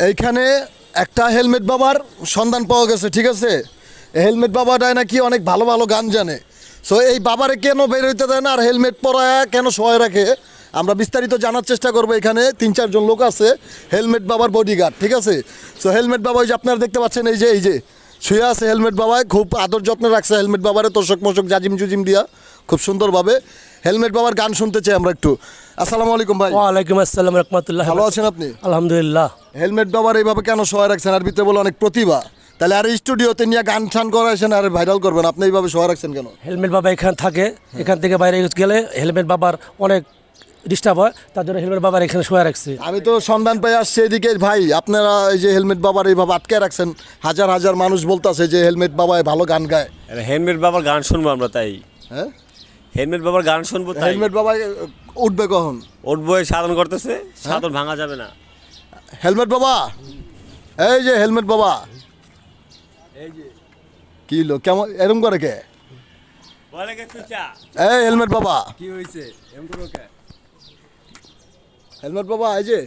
এইখানে একটা হেলমেট বাবার সন্ধান পাওয়া গেছে, ঠিক আছে। হেলমেট বাবাটাই নাকি অনেক ভালো ভালো গান জানে। সো এই বাবারে কেন বের হইতে দেয় না আর হেলমেট পরায় কেন সহায় রাখে, আমরা বিস্তারিত জানার চেষ্টা করবো। এখানে 3-4 জন লোক আছে হেলমেট বাবার বডিগার্ড, ঠিক আছে। সো হেলমেট বাবা ওই যে আপনারা দেখতে পাচ্ছেন, এই যে শুয়ে আছে হেলমেট বাবায়, খুব আদর যত্নে রাখছে হেলমেট বাবারে, তোষক মোষক জাজিম জুজিম দিয়া খুব সুন্দরভাবে। হেলমেট বাবার গান শুনতে চাই আমরা একটু। আসসালামু আলাইকুম ভাই। ওয়ালাইকুম আসসালাম রহমতুল্লাহ। ভালো আছেন আপনি? আলহামদুলিল্লাহ। হেলমেট বাবার এইভাবে কেন সহায় রাখছেন? আর ভিতরে বলে অনেক প্রতিভা, তাহলে আর স্টুডিওতে নিয়ে গান টান করাইছেন আর ভাইরাল করবেন, আপনি এইভাবে সহায় রাখছেন কেন? হেলমেট বাবা এখানে থাকে, এখান থেকে বাইরে গেলে হেলমেট বাবার অনেক ডিস্টার্ব হয়, তার জন্য হেলমেট বাবার এখানে শোয়া রাখছে। আমি তো সন্ধান পেয়ে আসছি এদিকে ভাই, আপনারা এই যে হেলমেট বাবার এইভাবে আটকে রাখছেন, হাজার হাজার মানুষ বলতেছে যে হেলমেট বাবায় ভালো গান গায়। হেলমেট বাবার গান শুনবো আমরা, তাই হ্যাঁ হেলমেট বাবার গান শুনবো। তাই হেলমেট বাবায় উঠবে কখন? উঠবো, সাধন করতেছে, সাধন ভাঙা যাবে না। হেলমেট বাবা, এই যে হেলমেট বাবা, এই যে কি লোক কেমন এরম করে কে? এই হেলমেট বাবা কি হয়েছে? হেলমেট বাবা, এই যে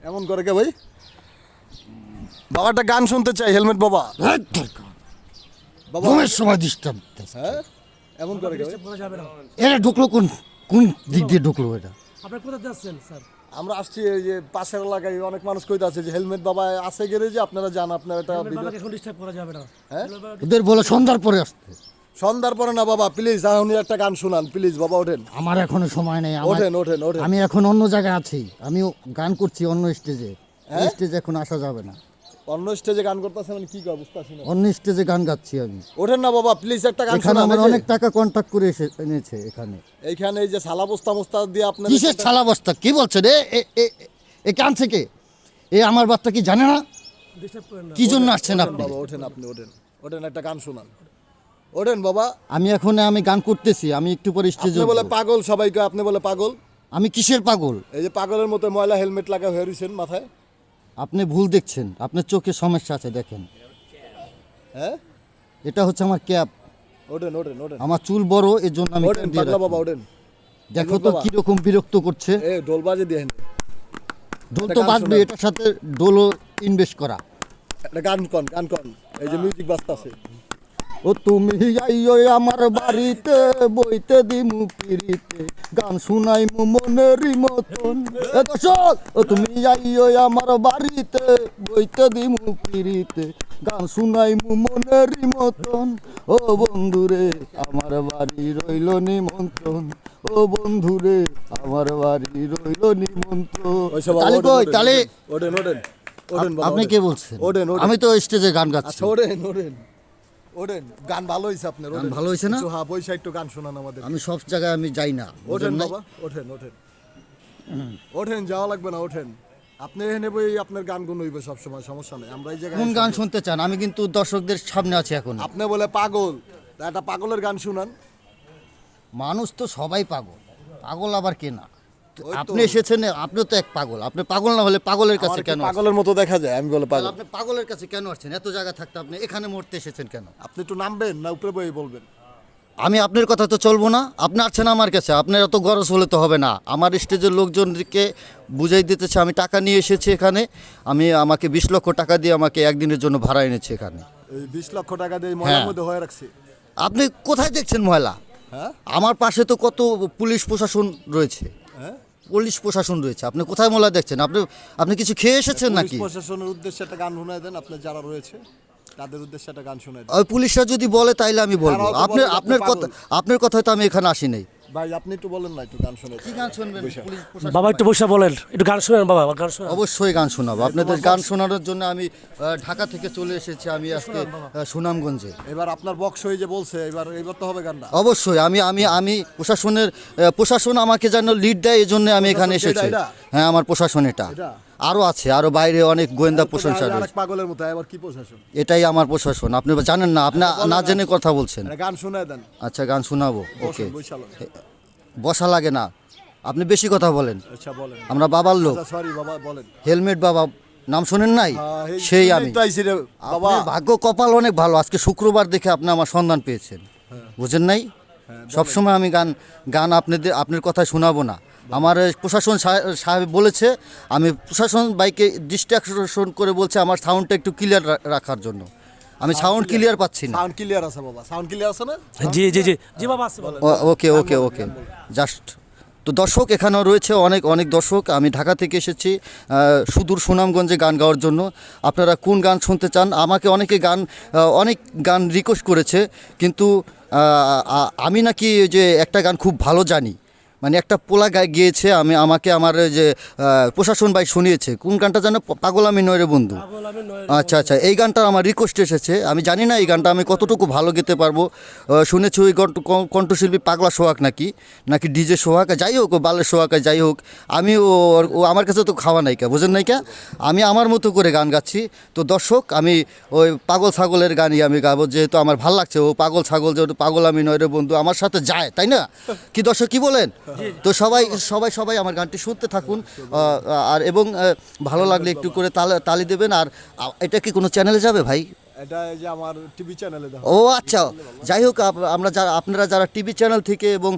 এমন করে কে ভাই? বাবা একটা গান শুনতে চাই হেলমেট বাবা। বাবা ঘুমের সময় ডিস্টার্ব। হ্যাঁ এমন করে কে ভাই? বলা যাবে না। এটা ঢুকলো কোন কোন দিক দিয়ে ঢুকলো এটা? আপনি কোথায় যাচ্ছেন স্যার? আমরা আসছি এই যে পাশের এলাকায়, অনেক মানুষ কইতে আছে যে হেলমেট বাবা আছে গ্যারেজে, আপনারা জান, আপনারা এটা হেলমেট ভিডিও। বাবাকে এখন ডিস্টার্ব করা যাবে না। হ্যাঁ? ওদের বলে সন্ধ্যার পরে আসতে। সন্ধ্যার পরে না বাবা, প্লিজ এখনই একটা গান শুনান প্লিজ বাবা, ওঠেন আমার এখনো সময় নেই। ওঠেন ওঠেন ওঠেন। আমি এখন অন্য জায়গায় আছি, আমিও গান করছি অন্য স্টেজে। হ্যাঁ? স্টেজে এখন আসা যাবে না। অন্য স্টেজে গান করতেছে মানে কি কয় বুঝতাছি না। অন্য স্টেজে গান গাচ্ছি আমি। ওঠেন না বাবা প্লিজ, একটা গান এখানে শুনান। আমার এই যে অনেক টাকা কন্ট্যাক্ট করে এনেছে এখানে। এইখানে এই যে সালা বস্তা মস্তা দিয়ে আপনার কিসের ছালা বস্তা? কি বলছে রে? এ কানছে কে? এ আমার বাচ্চা কি জানে না? ডিস্টার্ব করেন না। কি জন্য আসছেন আপনি? বাবা ওঠেন, আপনি ওঠেন, ওঠেন একটা গান শুনান, ওঠেন বাবা। আমি গান করতেছি, আমি একটু পরে স্টেজে আপনি বলে পাগল, সবাইকে আপনি বলে পাগল। আমি কিসের পাগল? এই যে পাগলের মতো ময়লা হেলমেট লাগা হয়ে রয়েছেন মাথায়। আপনি ভুল দেখছেন, আপনার চোখে সমস্যা আছে। দেখেন, হ্যাঁ এটা হচ্ছে আমার ক্যাপ। ওঠেন ওঠেন ওঠেন আমার চুল বড়, এর জন্য আমি ওঠেন cap দিয়ে পাগলা রাখি। বাবা ওঠেন। দেখো তো বাবা। কিরকম বিরক্ত করছে। এ ঢোল বাজে দিয়ে ডোল একটা তো গান বাজবে, শোনান। এটার সাথে ডোলও ইনভেস্ট করা। একটা গান কন, গান কন, এই যে মিউজিক বাজতাছে। ও তুমি আইও আমার বাড়িতে, বইতে দিমু পিরিতে, গান শুনাইমু মনেরই মতন। এ দর্শক, ও তুমি আইও আমার বাড়িতে, বইতে দিমু পিরিতে, গান শুনাইমু মনেরই মতন। ও বন্ধুরে আমার বাড়ি রইল নিমন্ত্রণ, ও বন্ধুরে আমার বাড়ি রইল নিমন্ত্রণ। ওইসব বাবা, তালি ওঠেন, কই ওঠেন, তালি? ওঠেন ওঠেন ওঠেন বাবা, আপনি ওঠেন। কে বলছেন? ওঠেন ওঠেন। আমি তো স্টেজে গান গাচ্ছি। আচ্ছা ওঠেন ওঠেন ওঠেন, গান ভালো হয়েছে আপনার। গান ওঠেন। ভালো হয়েছে না? একটু হ্যাঁ বৈশা একটু গান শোনান আমাদের। আমি সব জায়গায় আমি যাই না। ওঠেন বুঝেন নাই? বাবা, ওঠেন ওঠেন ওঠেন, যাওয়া লাগবে না, ওঠেন। আপনি এখানে বই আপনার গান গুণ হইবে সবসময়, সমস্যা নেই, আমরা এই জায়গায় কোন গান শুনবো। শুনতে চান? আমি কিন্তু দর্শকদের সামনে আছি এখন। আপনি বলে পাগল, তা একটা পাগলের গান শুনান। মানুষ তো সবাই পাগল, পাগল আবার কে না? ওই তো। আপনি এসেছেন, আপনি তো এক পাগল। আপনি পাগল না হলে পাগলের আমার কাছে কি কেন আসছেন? পাগলের মতো দেখা যায়? আমি বলে তাহলে পাগল। আপনি পাগলের কাছে কেন আসছেন? এত জায়গা থাকতে আপনি এখানে মরতে এসেছেন কেন? আপনি একটু নামবেন না উপরে বই বলবেন? আমি আপনার কথা তো চলবো না। আপনি আসছেন আমার কাছে, আপনার এত গরজ হলে তো হবে না। আমার স্টেজের লোকজনকে বুঝাই দিতেছে আমি টাকা নিয়ে এসেছি এখানে। আমাকে 20 লক্ষ টাকা দিয়ে আমাকে একদিনের জন্য ভাড়া এনেছে এখানে। এই 20 লক্ষ টাকা দিয়ে ময়লার হ্যাঁ। মধ্যে হয়ে রাখছি। আপনি কোথায় দেখছেন ময়লা? হ্যাঁ আমার পাশে তো কত পুলিশ প্রশাসন রয়েছে। হ্যাঁ, পুলিশ প্রশাসন রয়েছে, আপনি কোথায় ময়লা দেখছেন? আপনি কিছু খেয়ে এসেছেন পুলিশ নাকি? প্রশাসনের উদ্দেশ্যে একটা গান শোনায় দেন, আপনার যারা রয়েছে তাদের উদ্দেশ্যে একটা গান শোনায় দেন। ওই পুলিশরা যদি বলে তাইলে আমি বলবো। তারাও তো আপনার বলে আপনার আপনি কথা, আপনার কথায় তো আমি এখানে আসি নাই। ভাই আপনি একটু বলেন না, একটু গান শোনায় কি দেন। গান শুনবেন? পুলিশ প্রশাসন বাবা একটু বসে বলেন, একটু গান শোনেন বাবা, গান শোনেন। অবশ্যই গান শোনাবো। আপনাদের গান শোনানোর জন্য আমি ঢাকা থেকে চলে এসেছি। আমি আজকে সুনামগঞ্জে। এবার আপনার বক্স হয়ে যে বলছে, এবার তো হবে গানটা। অবশ্যই আমি প্রশাসন আমাকে যেন লিড দেয়, এই জন্য আমি এখানে প্রশাসন এসেছি। এটা? হ্যাঁ, আমার প্রশাসন এটা। এটা? আরও আছে, আরও বাইরে অনেক গোয়েন্দা প্রশাসন আরেক রয়েছে। পাগলের মতো, এবার কি প্রশাসন? এটাই আমার প্রশাসন। আপনি জানেন না, আপনি না জেনে কথা বলছেন। একটা গান শোনায় দেন। আচ্ছা, গান শোনাবো। ওকে, বসেন, বৈশালো। বসা লাগে না, আপনি বেশি কথা বলেন। আচ্ছা বলেন। আমরা বাবার লোক। আচ্ছা সরি বাবা, বলেন। হেলমেট বাবা নাম শোনেন নাই? হ্যাঁ, সেই শুনেই আমি। তো আইছি রে বাবা। আপনার ভাগ্য কপাল অনেক ভালো, আজকে শুক্রবার দেখে আপনি আমার সন্ধান পেয়েছেন। বুঝেন নাই? সবসময় আমি গান আপনার কথায় শোনাবো না। আমার প্রশাসন সাহেব বলেছে, আমি প্রশাসন বাইকে ডিস্ট্রাকশন করে বলছে আমার সাউন্ডটা একটু ক্লিয়ার রাখার জন্য। আমি সাউন্ড ক্লিয়ার পাচ্ছি না। সাউন্ড ক্লিয়ার আছে বাবা, সাউন্ড ক্লিয়ার আছে না? জি জি জি জি বাবা আছে বলেন। ওকে ওকে ওকে জাস্ট। তো দর্শক এখানেও রয়েছে অনেক অনেক দর্শক। আমি ঢাকা থেকে এসেছি সুদূর সুনামগঞ্জে গান গাওয়ার জন্য। আপনারা কোন গান শুনতে চান? আমাকে অনেকে অনেক গান রিকোয়েস্ট করেছে, কিন্তু আমি নাকি ওই যে একটা গান খুব ভালো জানি, মানে একটা পোলা গিয়েছে, আমাকে আমার যে প্রশাসন ভাই শুনিয়েছে। কোন গানটা জানো? পাগল আমি নয় রে বন্ধু। পাগল আমি নয়। আচ্ছা আচ্ছা, এই গানটা আমার রিকোয়েস্ট এসেছে। আমি জানি না এই গানটা আমি কতটুকু ভালো গেতে পারবো। শুনেছি ওই কণ্ঠশিল্পী পাগলা সোহাগ নাকি ডিজে সোহাগ, যাই হোক, ও বালের সোহাগ, যাই হোক। আমি ও আমার কাছে তো খাওয়া নাইকা, বোঝেন নাইকা। আমি আমার মতো করে গান গাচ্ছি। তো দর্শক, আমি ওই পাগল ছাগলের গানই আমি গাবো, যেহেতু আমার ভালো লাগছে। ও পাগল ছাগল যেহেতু পাগল আমি নয় রে বন্ধু আমার সাথে যায়, তাই না? কি দর্শক কি বলেন? তো সবাই সবাই সবাই আমার গানটি শুনতে থাকুন, আর এবং ভালো লাগলে একটু করে তালি দেবেন। আর এটা কি কোনো চ্যানেলে যাবে ভাই? এটা এই যে আমার টিভি চ্যানেলে দেখো। ও আচ্ছা, যাই হোক, আপনারা যারা টিভি চ্যানেল থেকে এবং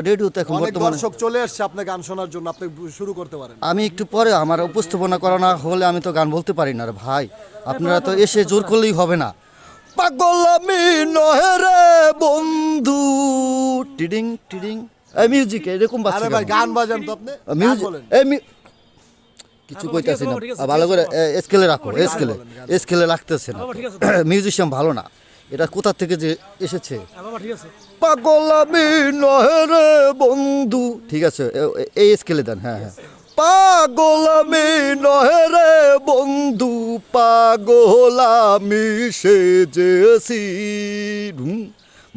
রেডিওতে এখন অনেক বর্তমানে, দর্শক চলে আসছে আপনার গান শোনার জন্য, আপনি শুরু করতে পারেন। আমি একটু পরে আমার উপস্থাপনা করা না হলে আমি তো গান বলতে পারি না রে ভাই। আপনারা তো এসে জোর করলেই হবে না। পাগল আমি নহে রে বন্ধু, টিডিং টিডিং মিউজিক এরকম আরে বাজছে ভাই কেন? গান বাজান তো আপনি, গান মিউজিক বলেন। কিছু বাবা, কইতাছি ঠিক না, আছে, ঠিক আছে, ভালো করে ঠিক আছে, স্কেলে রাখো, ঠিক আছে, স্কেলে রাখতেছে না। বাবা, ঠিক আছে। মিউজিশিয়ান ভালো না, এটা কোথা থেকে যে এসেছে? বাবা ঠিক আছে। পাগল আমি নহে রে বন্ধু, ঠিক আছে, এই স্কেলে দেন। হ্যাঁ হ্যাঁ, পাগল আমি নহে রে বন্ধু, পাগল আমি সেজেছি,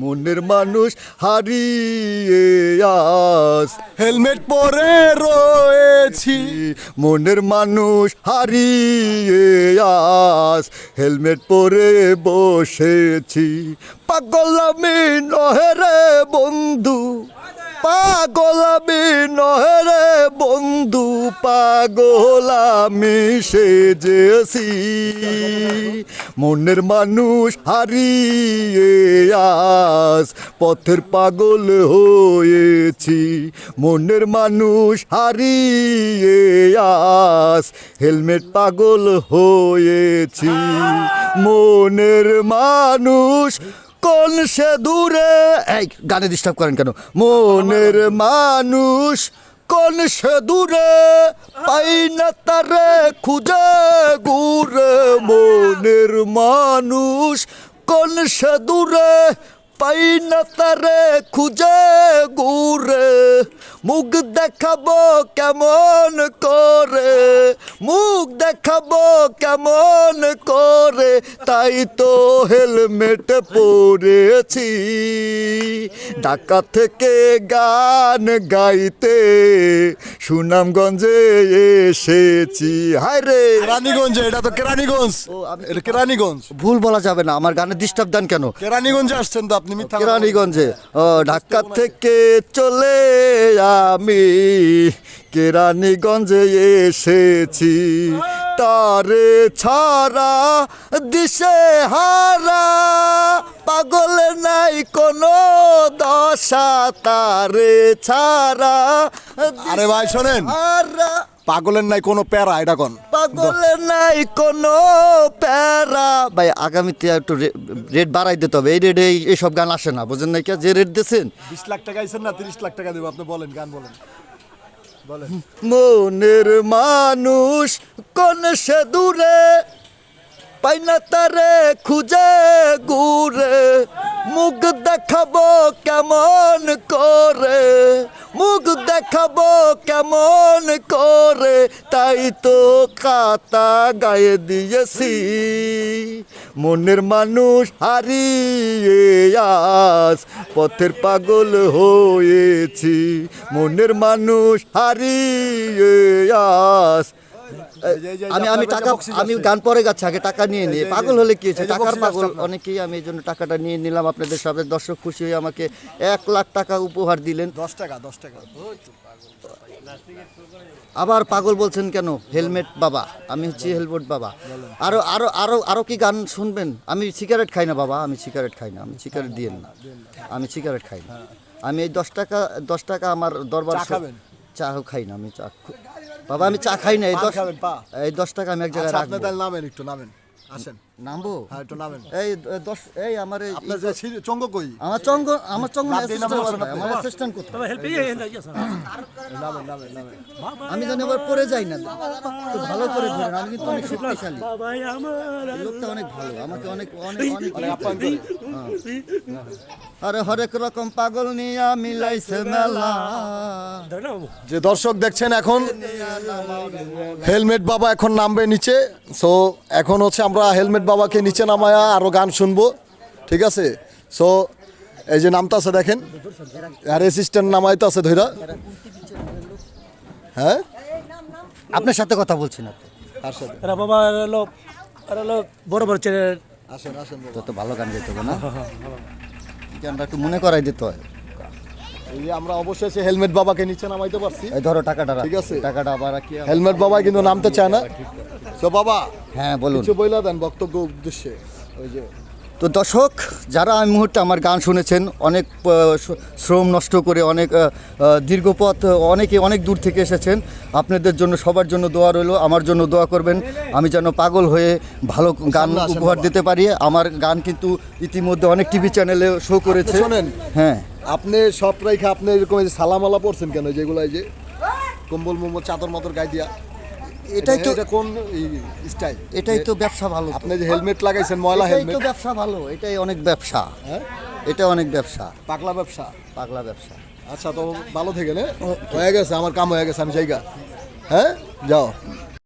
মনের মানুষ হারিয়ে আস, হেলমেট পরে রয়েছি, মনের মানুষ হারিয়ে আস, হেলমেট পরে বসেছি, পাগল আমি নহে রে বন্ধু, পাগল আমি নহে রে বন্ধু, পাগল আমি সেজেছি, মনের মানুষ হারিয়ে আস, পথের পাগল হয়েছি, মনের মানুষ হারিয়ে আস, হেলমেট পাগল হয়েছি, মনের মানুষ কোন সে দূরে, এই গানে ডিস্টার্ব করেন কেন? মনের মানুষ কোন সে দূরে, পাই না তারে খুঁজে ঘুরে, মনের মানুষ কোন সে দূরে, পাই না তারে খুঁজে ঘুরে, মুখ দেখাবো কেমন করে, মুখ দেখাবো কেমন করে, তাই তো হেলমেট পরেছি, ঢাকা থেকে গান গাইতে সুনামগঞ্জে এসেছি। হায় রে, কেরানীগঞ্জে, এটা তো কেরানীগঞ্জ, এটা কেরানীগঞ্জ। ভুল বলা যাবে না, আমার গানে ডিস্টার্ব দেন কেন? কেরানীগঞ্জে আসছেন তো আপনি, মিথ্যা কথা বলবেন। কেরানীগঞ্জে, ঢাকা থেকে চলে আমি কেরানীগঞ্জে এসেছি, তারে ছাড়া দিশে হারা, পাগল নাই কোনো দশা, তারে ছাড়া আরে ভাই শোনেন, হারা, পাগলের নাই কোনো প্যারা, এটা কোন পাগল নাই কোনো প্যারা। ভাই আগামীতে একটু রেট বাড়াই দিতে হবে, এই রেটে এইসব গান আসে না, বুঝেন না? যে রেট দিয়েছেন, 20 লাখ টাকা আইছেন না, 30 লাখ টাকা দেবো, আপনি বলেন, গান বলেন, বলেন। মনের মানুষ কোন সে দূরে, পাই না তারে খুঁজে ঘুরে, মুখ দেখাবো কেমন করে, মুখ দেখাবো কেমন করে, তাই তো খাতা গায়ে দিয়েছি, মনের মানুষ হারিয়ে আস, পথের পাগল হয়েছি, মনের মানুষ হারিয়ে আস। আমি টাকা, আমি গান পরে গাচ্ছি, আগে টাকা নিয়ে নিয়ে পাগল হলে কি হয়েছে? টাকার পাগল অনেকেই, আমি এই জন্য টাকাটা নিয়ে নিলাম। আপনাদের সামনে দর্শক খুশি হয়ে আমাকে 1 লাখ টাকা উপহার দিলেন। 10 টাকা 10 টাকা। আবার পাগল বলছেন কেন? হেলমেট বাবা, আমি হচ্ছি হেলমেট বাবা। আরো আরো আরো আরো কি গান শুনবেন? আমি সিগারেট খাই না বাবা, আমি সিগারেট খাই না, আমি সিগারেট দিয়েন না, আমি সিগারেট খাই না। আমি এই 10 টাকা আমার দরবার, চাও খাই না, আমি বাবা আমি চা খাই না। এই পান 10 খাবেন, পা? এই 10 টাকা আমি এক জায়গায় আচ্ছা, আপনি রাখবো। তাহলে নামেন, একটু নামেন, আসেন। নামবো? হ্যাঁ, একটু নামেন। এই 10 এই আমার এই আপনার যে চঙ্গ কই? আমার চঙ্গ লাভ দিয়ে নামতে পারেন আপনি? আমার অ্যাসিস্ট্যান্ট কোথায়? তবে হেল্প নামেন, নামেন, নামেন। আমি জানি আবার পড়ে যাই না, তো ভালো করে ধরেন, আমি কিন্তু অনেক শক্তিশালী, বাবাই আমার লোকটা অনেক ভালো, আমাকে অনেক অনেক অনেক অনেক আপ্যায়ন করে। আরে হরেক রকম পাগল নিয়া মিলাইছে মেলা। ধরে নাও। যে দর্শক দেখছেন, এখন হেলমেট বাবা এখন নামবে নিচে। সো এখন হচ্ছে আমরা হেলমেট বাবাকে নিচে নামায়া আরো গান শুনবো, ঠিক আছে? সো এই যে নামতাছে দেখেন, আর অ্যাসিস্ট্যান্ট নামাইতে আছে ধইরা। হ্যাঁ, আপনার সাথে কথা বলছি না তো, কার সাথে? এরা বাবা এরা হলো বড় বড় ছেলে। আসেন, আসেন বাবা। তো তো ভালো গান গাইতে হবে না, গানটা একটু মনে করাই দিতে হয়। এই যে আমরা অবশেষে হেলমেট বাবাকে নিচে নামাইতে পারছি। এই ধরো টাকাটা রাখ। ঠিক আছে। টাকাটা আবার কি? হেলমেট বাবা কিন্তু নামতে চায় না। তো বাবা হ্যাঁ বলুন। কিছু বইলা দেন বক্তব্য উদ্দেশ্যে। ওই যে তো দর্শক যারা এই মুহূর্তে আমার গান শুনেছেন, অনেক শ্রম নষ্ট করে, অনেক দীর্ঘ পথ, অনেকে অনেক দূর থেকে এসেছেন, আপনাদের জন্য সবার জন্য দোয়া রইলো, আমার জন্য দোয়া করবেন, আমি যেন পাগল হয়ে ভালো গান সামনে আসেন উপহার বাবা। দিতে পারি। আমার গান কিন্তু ইতিমধ্যে অনেক টিভি চ্যানেলে শো করেছে। শোনেন, হ্যাঁ, আপনি সব রাইখা আপনি এরকম এই যে সালামালা পড়ছেন কেন? যেগুলো এই যে কম্বল মোমো চাদর মতর গায়ে দিয়া, এটাই তো এটা কোন স্টাইল? এটাই তো ব্যবসা ভালো তো। আপনি যে হেলমেট লাগাইছেন, ময়লা এটাই তো হেলমেট, ব্যবসা ভালো, এটাই অনেক ব্যবসা, হ্যাঁ, এটা অনেক ব্যবসা, পাগলা ব্যবসা। পাগলা ব্যবসা। আচ্ছা, তো ভালো থেকে না হয়ে গেছে, আমার কাম হয়ে গেছে, আমি জায়গা। হ্যাঁ, যাও।